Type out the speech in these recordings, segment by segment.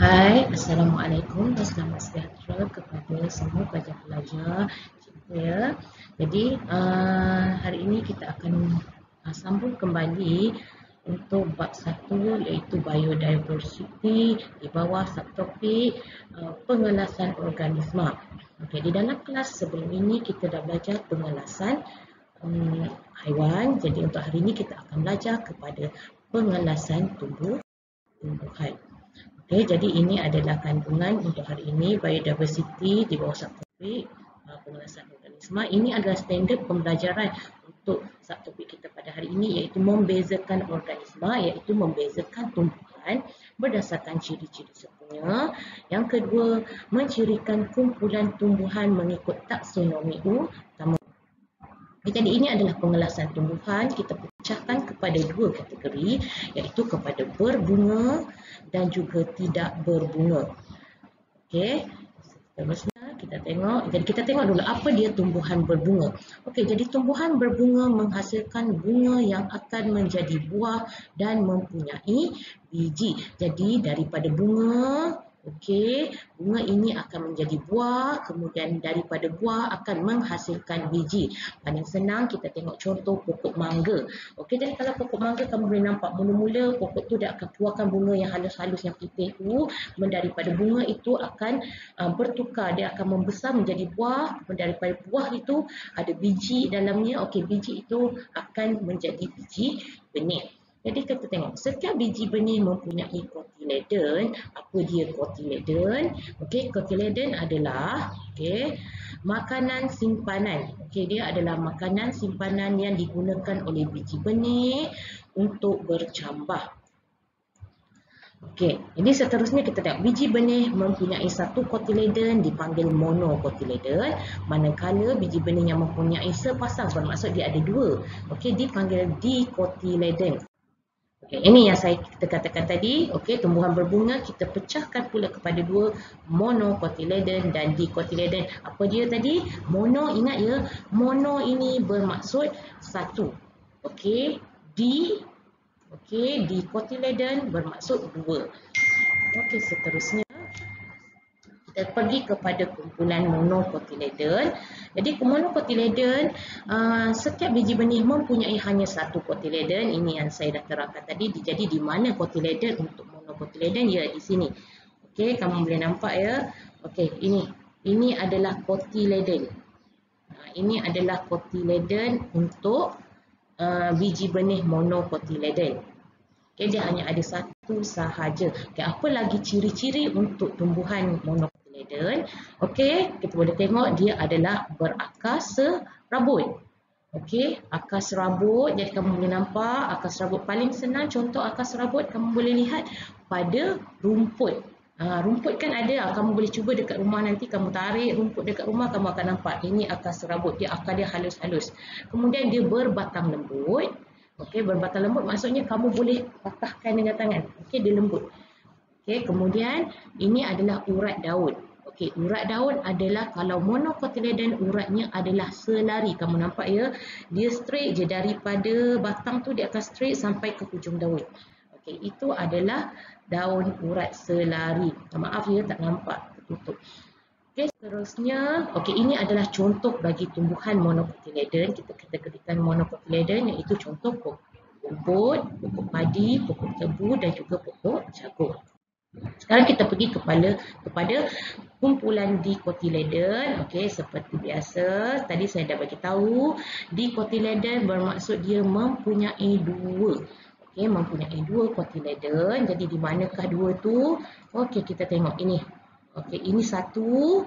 Hai, Assalamualaikum dan selamat sejahtera kepada semua pelajar-pelajar cikgu ya. Jadi hari ini kita akan sambung kembali untuk bab 1 iaitu biodiversity di bawah subtopik pengelasan organisma. Okey, di dalam kelas sebelum ini kita dah belajar pengelasan haiwan. Jadi untuk hari ini kita akan belajar kepada pengelasan tumbuhan. Okey, jadi ini adalah kandungan untuk hari ini, biodiversity di bawah subtopik pengelasan organisma. Ini adalah standard pembelajaran untuk subtopik kita pada hari ini, iaitu membezakan organisma, iaitu membezakan tumbuhan berdasarkan ciri-ciri sertanya. Yang kedua, mencirikan kumpulan tumbuhan mengikut taksonomi utama. Jadi ini adalah pengelasan tumbuhan. Kita pecahkan kepada dua kategori, iaitu kepada berbunga dan juga tidak berbunga. Okey, seterusnya kita tengok. Jadi kita tengok dulu apa dia tumbuhan berbunga. Okey, jadi tumbuhan berbunga menghasilkan bunga yang akan menjadi buah dan mempunyai biji. Jadi daripada bunga, okey, bunga ini akan menjadi buah, kemudian daripada buah akan menghasilkan biji. Paling senang kita tengok contoh pokok mangga. Okey, jadi kalau pokok mangga kamu boleh nampak mula-mula pokok tu dia akan keluarkan bunga yang halus-halus yang putih tu. Kemudian daripada bunga itu akan bertukar, dia akan membesar menjadi buah. Kemudian daripada buah itu ada biji dalamnya. Okey, biji itu akan menjadi biji benih. Jadi kita tengok setiap biji benih mempunyai cotyledon. Apa dia cotyledon? Okey, cotyledon adalah makanan simpanan. Okey, dia adalah makanan simpanan yang digunakan oleh biji benih untuk bercambah. Okey, jadi seterusnya kita tengok biji benih mempunyai satu cotyledon dipanggil monocotyledon, manakala biji benih yang mempunyai sepasang bermaksud dia ada dua, okey, dipanggil dicotyledon. Okey, ini yang kita katakan tadi. Okey, tumbuhan berbunga kita pecahkan pula kepada dua, monocotyledon dan dicotyledon. Apa dia tadi? Mono, ingat ya, mono ini bermaksud satu. Okey, dicotyledon bermaksud dua. Okey, seterusnya kita pergi kepada kumpulan monocotyledon. Jadi monocotyledon, setiap biji benih mempunyai hanya satu cotyledon. Ini yang saya dah terangkan tadi. Jadi di mana cotyledon untuk monocotyledon? Ya, di sini. Okey, kamu boleh nampak ya. Okey, ini adalah cotyledon. Ini adalah cotyledon untuk biji benih monocotyledon. Okey, dia hanya ada satu sahaja. Okey, apa lagi ciri-ciri untuk tumbuhan monocotyledon? Okey, kita boleh tengok dia adalah berakar serabut. Okey, akar serabut. Jadi kamu boleh nampak akar serabut paling senang. Contoh akar serabut kamu boleh lihat pada rumput. Rumput kan ada, kamu boleh cuba dekat rumah nanti, kamu tarik rumput dekat rumah, kamu akan nampak ini akar serabut. Dia akar dia halus-halus. Kemudian dia berbatang lembut. Okey, berbatang lembut maksudnya kamu boleh patahkan dengan tangan. Okey, dia lembut. Okey, kemudian ini adalah urat daun. Okey, urat daun adalah kalau monocotyledon uratnya adalah selari. Kamu nampak ya, dia straight je daripada batang tu, dia akan straight sampai ke hujung daun. Okey, itu adalah daun urat selari. Maaf ya, tak nampak, tertutup. Okey, seterusnya, okey, ini adalah contoh bagi tumbuhan monocotyledon. Kita kategorikan monocotyledon iaitu contoh pokok rumput, pokok padi, pokok tebu dan juga pokok jagung. Sekarang kita pergi kepada kumpulan dicotyledon. Okey, seperti biasa tadi saya dah bagi tahu, dicotyledon bermaksud dia mempunyai dua. Okey, mempunyai dua cotyledon. Jadi di manakah dua tu? Okey, kita tengok ini. Okey, ini satu.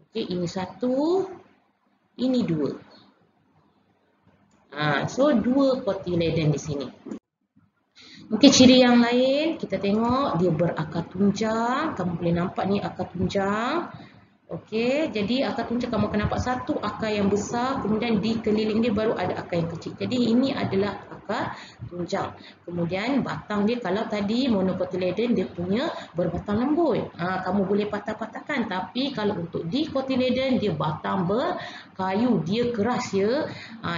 Okey, ini satu. Ini dua. So dua cotyledon di sini. Okey, ciri yang lain kita tengok dia berakar tunjang. Kamu boleh nampak ni akar tunjang. Okey, jadi akar tunjang kamu akan nampak satu akar yang besar, kemudian di keliling dia baru ada akar yang kecil. Jadi ini adalah akar tunjang. Kemudian batang dia, kalau tadi monocotyledon dia punya berbatang lembut, kamu boleh patah-patahkan. Tapi kalau untuk dicotyledon dia batang berkayu, dia keras ya.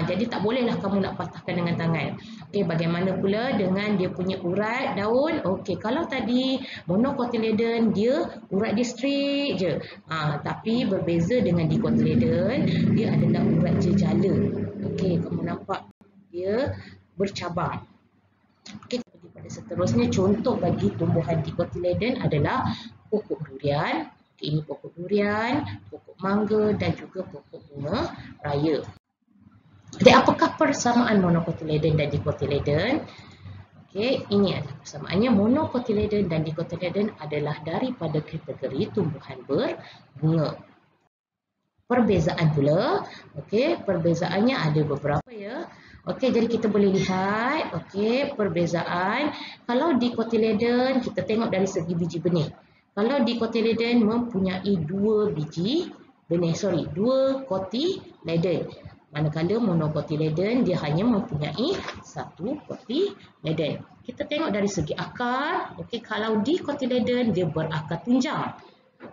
Jadi tak bolehlah kamu nak patahkan dengan tangan. Okey, bagaimana pula dengan dia punya urat daun? Okey, kalau tadi monocotyledon dia urat dia straight je. Tapi berbeza dengan dicotyledon, dia adalah urat jejala. Okey, kamu nampak dia bercabang. Okey, kita pergi pada seterusnya. Contoh bagi tumbuhan dicotyledon adalah pokok durian. Okey, ini pokok durian, pokok mangga dan juga pokok bunga raya. Jadi apakah persamaan monocotyledon dan dicotyledon? Okey, ini adalah persamaannya. Monocotyledon dan dicotyledon adalah daripada kategori tumbuhan berbunga. Perbezaan pula, okey, perbezaannya ada beberapa ya. Okey, jadi kita boleh lihat, okey, perbezaan. Kalau dicotyledon kita tengok dari segi biji benih. Kalau dicotyledon mempunyai dua biji benih, dua cotyledon. Manakala monocotyledon dia hanya mempunyai satu cotyledon. Kita tengok dari segi akar, okey, kalau dicotyledon dia berakar tunjang.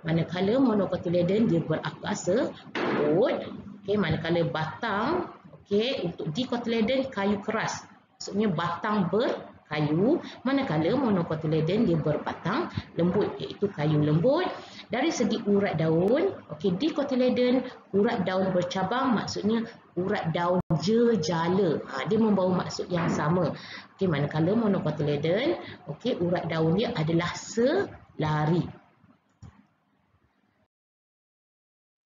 Manakala monocotyledon dia berakar serabut. Okey, manakala batang, okey, untuk dicotyledon kayu keras. Maksudnya batang berkayu, manakala monocotyledon dia berbatang lembut, iaitu kayu lembut. Dari segi urat daun, okey, dicotyledon urat daun bercabang, maksudnya urat daun jejala. Dia membawa maksud yang sama. Okey, manakala monocotyledon, okey, urat daun dia adalah selari.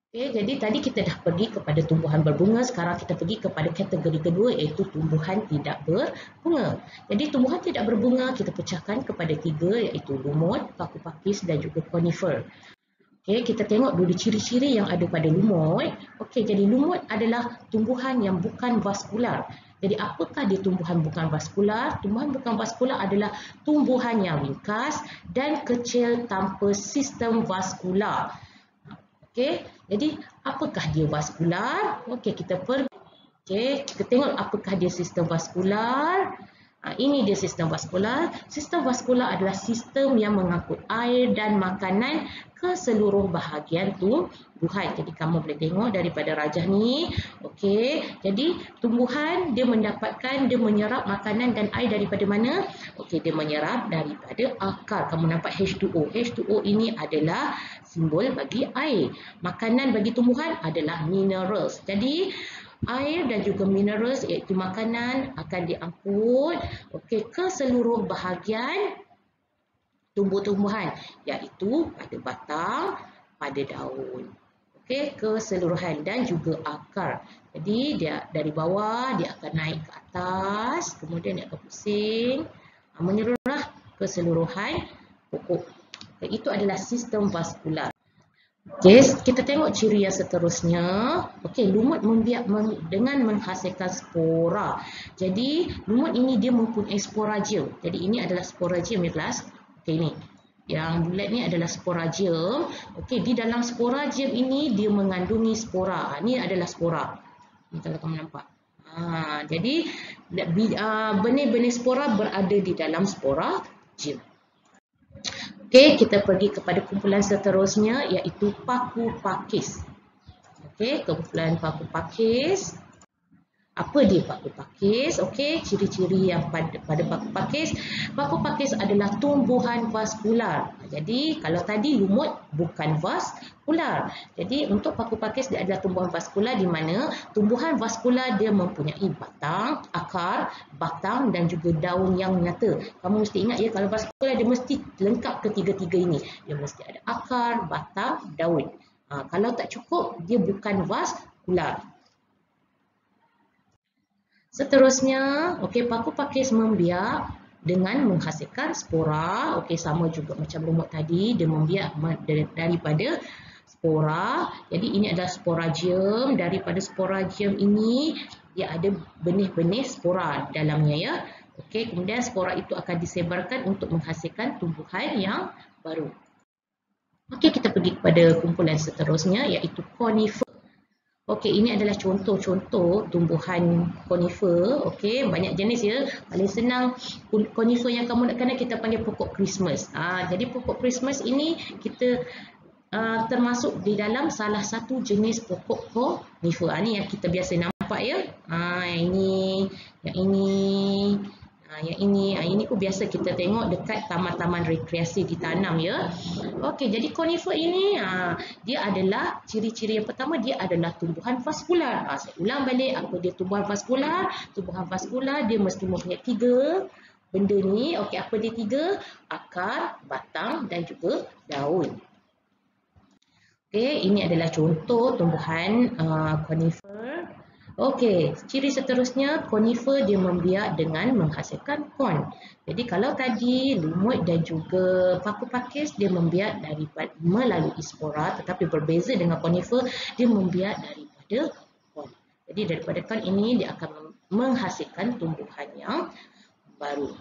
Okey, jadi tadi kita dah pergi kepada tumbuhan berbunga, sekarang kita pergi kepada kategori kedua, iaitu tumbuhan tidak berbunga. Jadi tumbuhan tidak berbunga kita pecahkan kepada tiga, iaitu lumut, paku pakis dan juga conifer. Okey, kita tengok dulu ciri-ciri yang ada pada lumut. Okey, jadi lumut adalah tumbuhan yang bukan vaskular. Jadi apakah dia tumbuhan bukan vaskular? Tumbuhan bukan vaskular adalah tumbuhan yang ringkas dan kecil tanpa sistem vaskular. Okey, jadi apakah dia vaskular? Okey, kita pergi. Okey, kita tengok apakah dia sistem vaskular. Ini dia sistem vaskular. Sistem vaskular adalah sistem yang mengangkut air dan makanan ke seluruh bahagian tumbuhan. Jadi kamu boleh tengok daripada rajah ni. Okey, jadi tumbuhan dia menyerap makanan dan air daripada mana? Okey, dia menyerap daripada akar. Kamu nampak H2O. H2O ini adalah simbol bagi air. Makanan bagi tumbuhan adalah minerals. Jadi air dan juga minerals, iaitu makanan, akan diangkut ke seluruh bahagian tumbuh-tumbuhan, iaitu pada batang, pada daun. Keseluruhan dan juga akar. Jadi dia dari bawah dia akan naik ke atas, kemudian dia akan pusing, menyeluruhlah keseluruhan pokok. Itu adalah sistem vaskular. Okey, kita tengok ciri yang seterusnya. Okey, lumut dengan menghasilkan spora. Jadi, lumut ini dia mempunyai sporagium. Jadi, ini adalah sporagium ya kelas. Okey, ini. Yang bulat ni adalah sporagium. Okey, di dalam sporagium ini dia mengandungi spora. Ini adalah spora. Ini kalau kamu nampak. Jadi, benih-benih spora berada di dalam sporagium. Okey, kita pergi kepada kumpulan seterusnya, iaitu paku pakis. Okey, kumpulan paku pakis. Apa dia paku pakis? Okey, ciri-ciri yang pada paku pakis. Paku pakis adalah tumbuhan vaskular. Jadi, kalau tadi lumut bukan vaskular. Jadi, untuk paku pakis dia adalah tumbuhan vaskular, di mana tumbuhan vaskular dia mempunyai batang, akar, batang dan juga daun yang nyata. Kamu mesti ingat ya, kalau vaskular dia mesti lengkap ketiga-tiga ini. Dia mesti ada akar, batang, daun. Kalau tak cukup, dia bukan vaskular. Seterusnya, okey, paku pakis membiak dengan menghasilkan spora. Okey, sama juga macam lumut tadi, dia membiak daripada spora. Jadi ini adalah sporagium. Daripada sporagium ini dia ada benih-benih spora dalamnya ya. Okey, kemudian spora itu akan disebarkan untuk menghasilkan tumbuhan yang baru. Okey, kita pergi kepada kumpulan seterusnya, iaitu conifer. Okey, ini adalah contoh-contoh tumbuhan konifer. Okey, banyak jenis ya. Paling senang konifer yang kamu nak kenal kita panggil pokok Christmas. Jadi pokok Christmas ini kita termasuk di dalam salah satu jenis pokok konifer. Ini yang kita biasa nampak ya. Yang ini pun biasa kita tengok dekat taman-taman rekreasi ditanam ya. Okey, jadi konifer ini dia adalah ciri-ciri yang pertama, dia adalah tumbuhan vaskular. Saya ulang balik, apa dia tumbuhan vaskular? Tumbuhan vaskular dia mesti mempunyai 3 benda ni. Okey, apa dia 3? Akar, batang dan juga daun. Okey, ini adalah contoh tumbuhan konifer. Okey, ciri seterusnya konifer dia membiak dengan menghasilkan kon. Jadi kalau tadi lumut dan juga paku pakis dia membiak melalui spora, tetapi berbeza dengan konifer dia membiak daripada kon. Jadi daripada kon ini dia akan menghasilkan tumbuhan yang baru.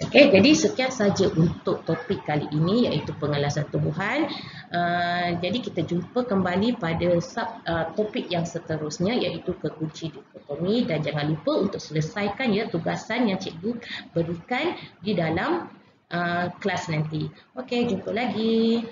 Okey, jadi sekian saja untuk topik kali ini iaitu pengelasan tumbuhan. Jadi kita jumpa kembali pada topik yang seterusnya iaitu kekunci dikotomi, dan jangan lupa untuk selesaikan ya tugasan yang cikgu berikan di dalam kelas nanti. Okey, jumpa lagi.